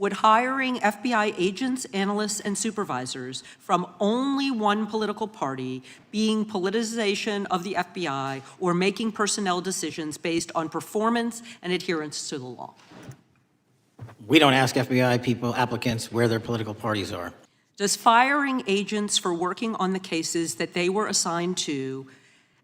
Would hiring FBI agents, analysts, and supervisors from only one political party being politicization of the FBI or making personnel decisions based on performance and adherence to the law? We don't ask FBI applicants where their political parties are. Does firing agents for working on the cases that they were assigned to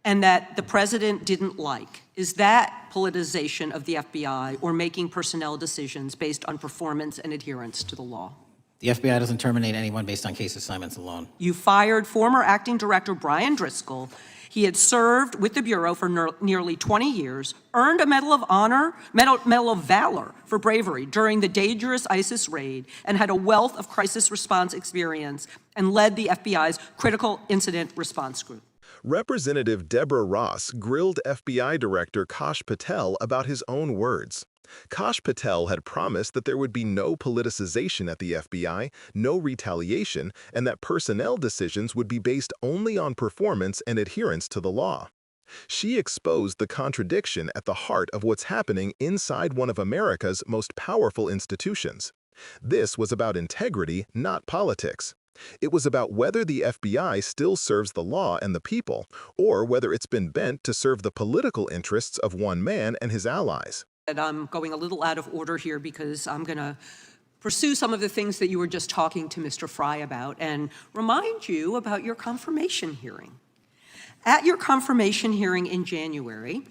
and that the president didn't like, is that politicization of the FBI or making personnel decisions based on performance and adherence to the law? The FBI doesn't terminate anyone based on case assignments alone. You fired former acting director Brian Driscoll. He had served with the Bureau for nearly 20 years, earned a Medal of Honor, Medal of Valor for bravery during the dangerous ISIS raid, and had a wealth of crisis response experience and led the FBI's Critical Incident Response Group. Representative Deborah Ross grilled FBI Director Kash Patel about his own words. Kash Patel had promised that there would be no politicization at the FBI, no retaliation, and that personnel decisions would be based only on performance and adherence to the law. She exposed the contradiction at the heart of what's happening inside one of America's most powerful institutions. This was about integrity, not politics. It was about whether the FBI still serves the law and the people, or whether it's been bent to serve the political interests of one man and his allies. I'm going a little out of order here because I'm going to pursue some of the things that you were just talking to Mr. Fry about and remind you about your confirmation hearing. At your confirmation hearing in January,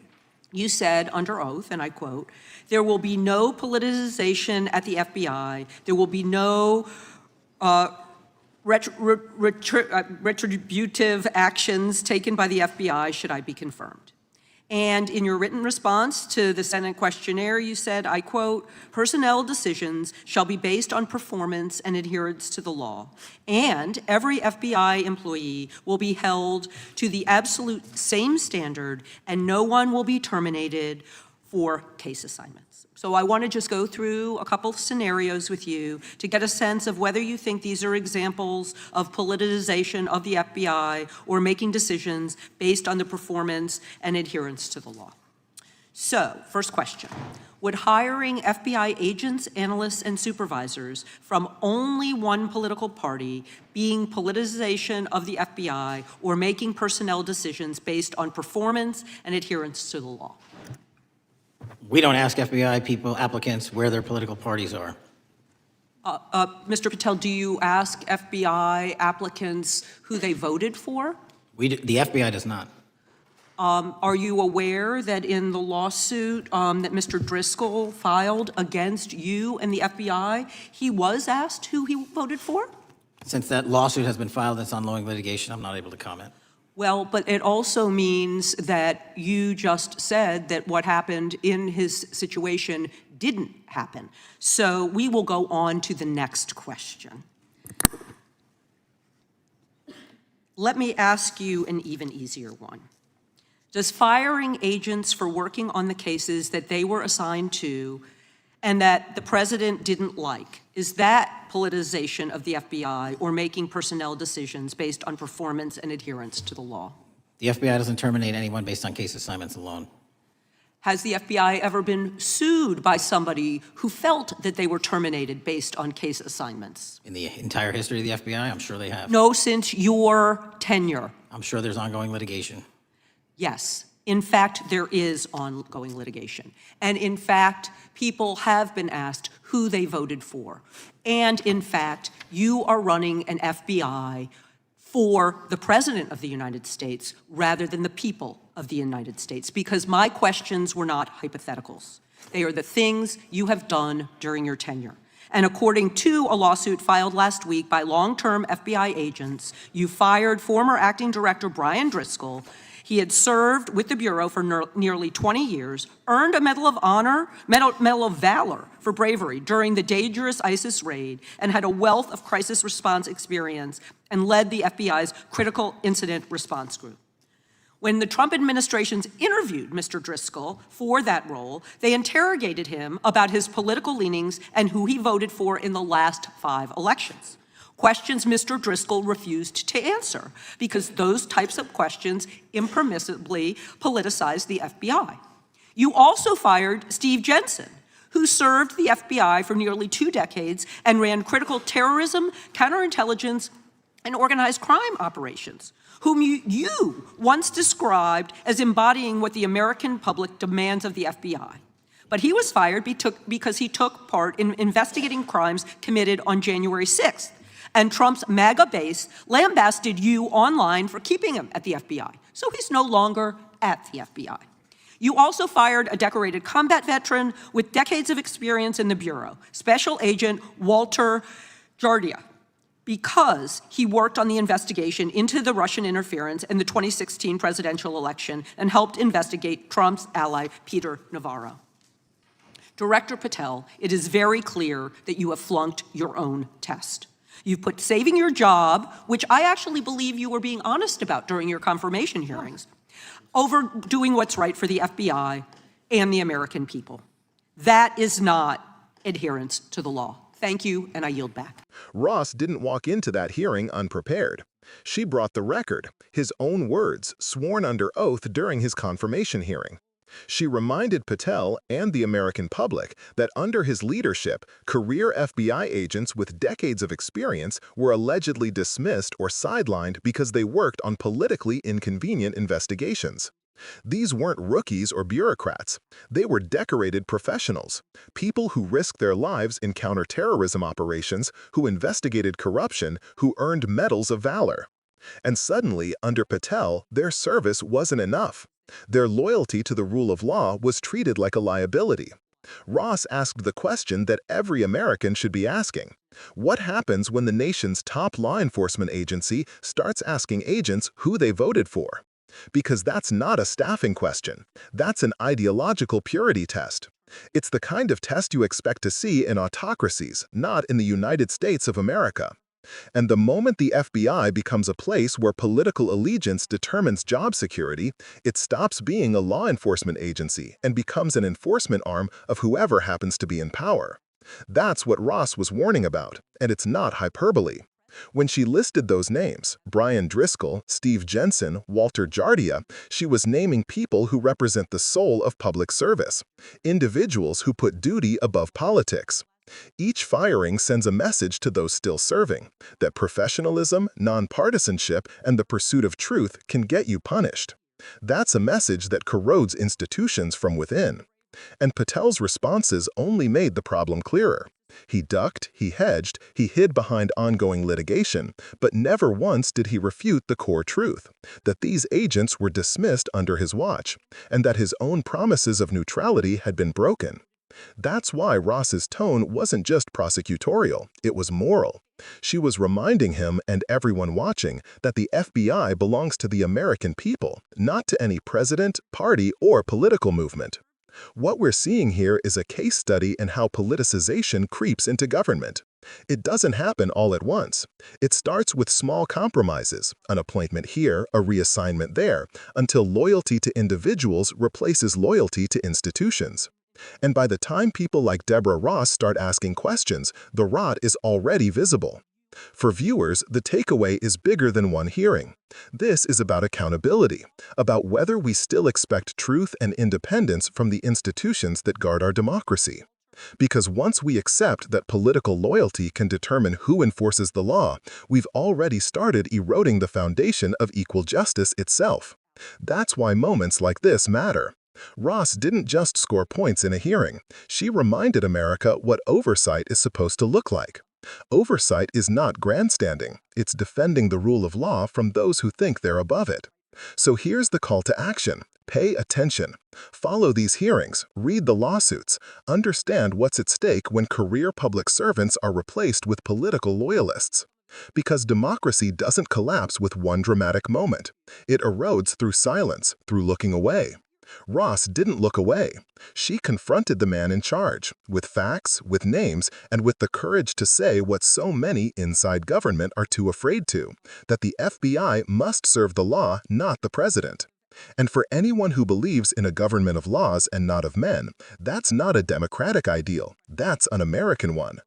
you said under oath, and I quote, "There will be no politicization at the FBI. There will be no retributive actions taken by the FBI should I be confirmed." And in your written response to the Senate questionnaire, you said, I quote, "Personnel decisions shall be based on performance and adherence to the law, and every FBI employee will be held to the absolute same standard, and no one will be terminated for case assignments." So I want to just go through a couple of scenarios with you to get a sense of whether you think these are examples of politicization of the FBI or making decisions based on the performance and adherence to the law. So, first question. Would hiring FBI agents, analysts, and supervisors from only one political party being politicization of the FBI or making personnel decisions based on performance and adherence to the law? We don't ask FBI applicants where their political parties are. Mr. Patel, do you ask FBI applicants who they voted for? The FBI does not. Are you aware that in the lawsuit that Mr. Driscoll filed against you and the FBI, he was asked who he voted for? Since that lawsuit has been filed, it's ongoing litigation, I'm not able to comment. Well, but it also means that you just said that what happened in his situation didn't happen. So we will go on to the next question. Let me ask you an even easier one. Does firing agents for working on the cases that they were assigned to and that the president didn't like, is that politicization of the FBI or making personnel decisions based on performance and adherence to the law? The FBI doesn't terminate anyone based on case assignments alone. Has the FBI ever been sued by somebody who felt that they were terminated based on case assignments? In the entire history of the FBI, I'm sure they have. No, since your tenure. I'm sure there's ongoing litigation. Yes. In fact, there is ongoing litigation. And in fact, people have been asked who they voted for. And in fact, you are running an FBI for the President of the United States rather than the people of the United States, because my questions were not hypotheticals. They are the things you have done during your tenure. And according to a lawsuit filed last week by long-term FBI agents, you fired former acting director Brian Driscoll. He had served with the Bureau for nearly 20 years, earned a Medal of Honor, Medal of Valor for bravery during the dangerous ISIS raid, and had a wealth of crisis response experience and led the FBI's Critical Incident Response Group. When the Trump administrations interviewed Mr. Driscoll for that role, they interrogated him about his political leanings and who he voted for in the last 5 elections. Questions Mr. Driscoll refused to answer because those types of questions impermissibly politicize the FBI. You also fired Steve Jensen, who served the FBI for nearly 2 decades and ran critical terrorism, counterintelligence, and organized crime operations, whom you once described as embodying what the American public demands of the FBI. But he was fired because he took part in investigating crimes committed on January 6th. And Trump's MAGA base lambasted you online for keeping him at the FBI. So he's no longer at the FBI. You also fired a decorated combat veteran with decades of experience in the Bureau, Special Agent Walter Jardia, because he worked on the investigation into the Russian interference in the 2016 presidential election and helped investigate Trump's ally, Peter Navarro. Director Patel, it is very clear that you have flunked your own test. You've put saving your job, which I actually believe you were being honest about during your confirmation hearings, over doing what's right for the FBI and the American people. That is not adherence to the law. Thank you, and I yield back. Ross didn't walk into that hearing unprepared. She brought the record, his own words, sworn under oath during his confirmation hearing. She reminded Patel and the American public that under his leadership, career FBI agents with decades of experience were allegedly dismissed or sidelined because they worked on politically inconvenient investigations. These weren't rookies or bureaucrats. They were decorated professionals, people who risked their lives in counterterrorism operations, who investigated corruption, who earned medals of valor. And suddenly, under Patel, their service wasn't enough. Their loyalty to the rule of law was treated like a liability. Ross asked the question that every American should be asking. What happens when the nation's top law enforcement agency starts asking agents who they voted for? Because that's not a staffing question. That's an ideological purity test. It's the kind of test you expect to see in autocracies, not in the United States of America. And the moment the FBI becomes a place where political allegiance determines job security, it stops being a law enforcement agency and becomes an enforcement arm of whoever happens to be in power. That's what Ross was warning about, and it's not hyperbole. When she listed those names, Brian Driscoll, Steve Jensen, Walter Jardia, she was naming people who represent the soul of public service, individuals who put duty above politics. Each firing sends a message to those still serving, that professionalism, nonpartisanship, and the pursuit of truth can get you punished. That's a message that corrodes institutions from within. And Patel's responses only made the problem clearer. He ducked, he hedged, he hid behind ongoing litigation, but never once did he refute the core truth, that these agents were dismissed under his watch, and that his own promises of neutrality had been broken. That's why Ross's tone wasn't just prosecutorial, it was moral. She was reminding him and everyone watching that the FBI belongs to the American people, not to any president, party, or political movement. What we're seeing here is a case study in how politicization creeps into government. It doesn't happen all at once. It starts with small compromises, an appointment here, a reassignment there, until loyalty to individuals replaces loyalty to institutions. And by the time people like Deborah Ross start asking questions, the rot is already visible. For viewers, the takeaway is bigger than one hearing. This is about accountability, about whether we still expect truth and independence from the institutions that guard our democracy. Because once we accept that political loyalty can determine who enforces the law, we've already started eroding the foundation of equal justice itself. That's why moments like this matter. Ross didn't just score points in a hearing. She reminded America what oversight is supposed to look like. Oversight is not grandstanding. It's defending the rule of law from those who think they're above it. So here's the call to action. Pay attention. Follow these hearings, read the lawsuits, understand what's at stake when career public servants are replaced with political loyalists. Because democracy doesn't collapse with one dramatic moment. It erodes through silence, through looking away. Ross didn't look away. She confronted the man in charge, with facts, with names, and with the courage to say what so many inside government are too afraid to, that the FBI must serve the law, not the president. And for anyone who believes in a government of laws and not of men, that's not a democratic ideal, that's an American one.